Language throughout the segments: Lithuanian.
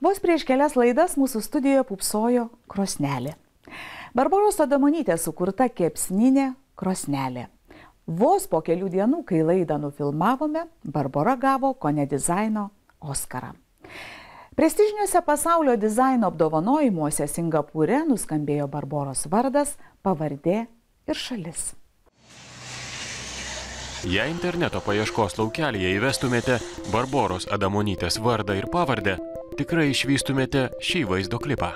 Vos prieš kelias laidas mūsų studijoje pupsojo krosnelė. Barboros Adamonytės sukurta kepsninė krosnelė. Vos po kelių dienų, kai laidą nufilmavome, Barbora gavo kone dizaino Oskarą. Prestižiniuose pasaulio dizaino apdovanojimuose Singapūre nuskambėjo Barboros vardas, pavardė ir šalis. Jei interneto paieškos laukelyje įvestumėte Barboros Adamonytės vardą ir pavardę, tikrai išvystumėte šį vaizdo klipą.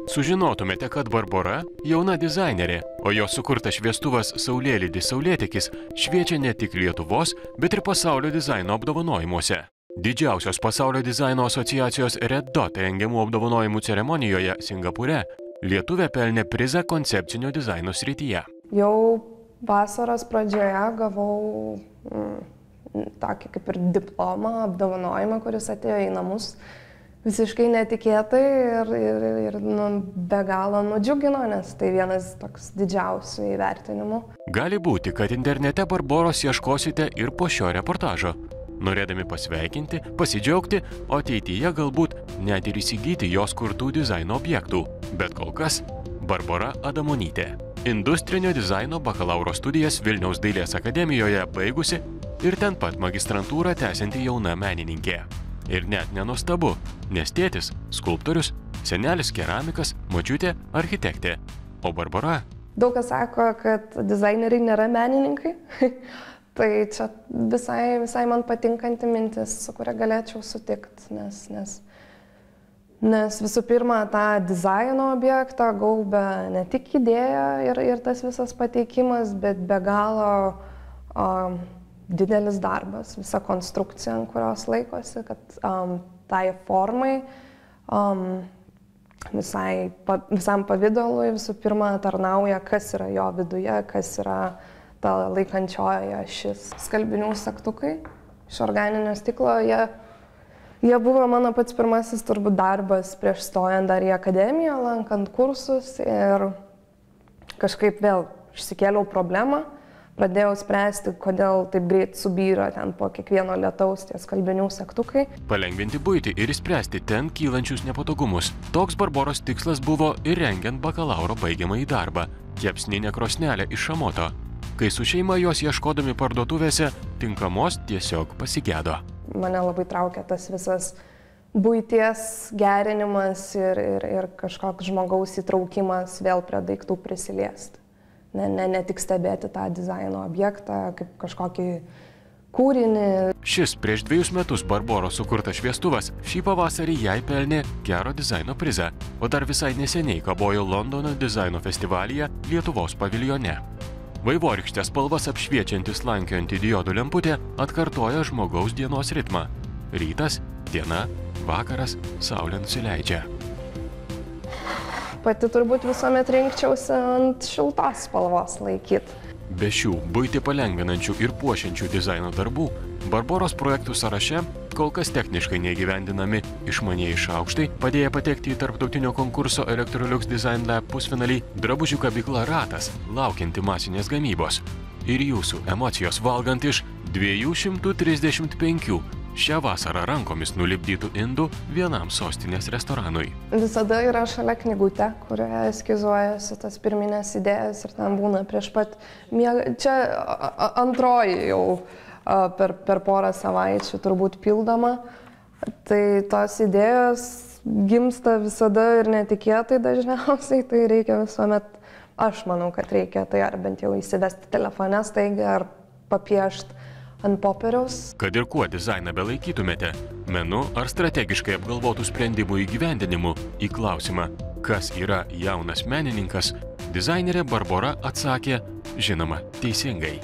Sužinotumėte, kad Barbora jauna dizainerė, o jos sukurtas šviestuvas Saulėlydis Saulėtekis šviečia ne tik Lietuvos, bet ir pasaulio dizaino apdovanojimuose. Didžiausios pasaulio dizaino asociacijos Red Dot rengiamų apdovanojimų ceremonijoje Singapūre lietuvė pelnė prizą koncepcinio dizaino srityje. Jau vasaros pradžioje gavau tokį kaip ir diplomą, apdovanojimą, kuris atėjo į namus visiškai netikėtai ir be galo nudžiugino, nes tai vienas toks didžiausių įvertinimų. Gali būti, kad internete Barboros ieškosite ir po šio reportažo, norėdami pasveikinti, pasidžiaugti, o ateityje galbūt net ir įsigyti jos kurtų dizaino objektų. Bet kol kas Barbora Adamonytė. Industrinio dizaino bakalauro studijas Vilniaus dailės akademijoje baigusi ir ten pat magistrantūrą tęsianti jauna menininkė. Ir net nenuostabu, nes tėtis skulptorius, senelis keramikas, močiutė architektė, o Barbora... Daug kas sako, kad dizaineriai nėra menininkai, tai čia visai man patinkanti mintis, su kuria galėčiau sutikti, nes visų pirma, tą dizaino objektą gaubia ne tik idėja ir tas visas pateikimas, bet be galo didelis darbas, visa konstrukcija, ant kurios laikosi, kad tai formai, visam pavidalui visų pirma tarnauja, kas yra jo viduje, kas yra ta laikančioji ašis. Skalbinių segtukai iš organinio stiklo, jie buvo mano pats pirmasis turbūt darbas prieš stojant dar į akademiją, lankant kursus ir kažkaip vėl išsikėliau problemą. Pradėjau spręsti, kodėl taip greit subyra ten po kiekvieno lietaus tie skalbinių segtukai. Palengvinti buitį ir išspręsti ten kylančius nepatogumus. Toks Barboros tikslas buvo ir rengiant bakalauro baigiamąjį darbą – kepsninė krosnelė iš šamoto. Kai su šeima jos ieškodami parduotuvėse, tinkamos tiesiog pasigėdo. Mane labai traukia tas visas buities gerinimas ir kažkoks žmogaus įtraukimas vėl prie daiktų prisiliesti. Ne tik stebėti tą dizaino objektą, kaip kažkokį kūrinį. Šis prieš 2 metus Barboros sukurtas šviestuvas šį pavasarį jai pelnė gero dizaino prizą, o dar visai neseniai kabojo Londono dizaino festivalyje Lietuvos paviljone. Vaivorykštės spalvas apšviečianti slankiojanti diodų lemputė atkartoja žmogaus dienos ritmą. Rytas, diena, vakaras, saulė nusileidžia. Pati turbūt visuomet rinkčiausi ant šiltos spalvos laikyti. Be šių buitį palengvinančių ir puošiančių dizaino darbų, Barboros projektų sąraše kol kas techniškai neįgyvendinami išmanieji šaukštai, padėję patekti į tarptautinio konkurso Electrolux Design Lab pusfinalį, drabužių kabykla Ratas, laukianti masinės gamybos. Ir jūsų emocijos valgant iš 235 šią vasarą rankomis nulipdytų indų vienam sostinės restoranui. Visada yra šalia knygutė, kurioje eskizuojasi tas pirminės idėjas ir ten būna prieš pat miegą. Čia antroji jau per porą savaičių turbūt pildoma. Tai tos idėjos gimsta visada ir netikėtai dažniausiai, tai reikia visuomet, aš manau, kad reikia tai ar bent jau įsivesti telefone staigiai ar papiešti ant popieriaus. Kad ir kuo dizainą belaikytumėte, menu ar strategiškai apgalvotų sprendimų įgyvendinimu į klausimą, kas yra jaunas menininkas, dizainerė Barbora atsakė, žinoma, teisingai.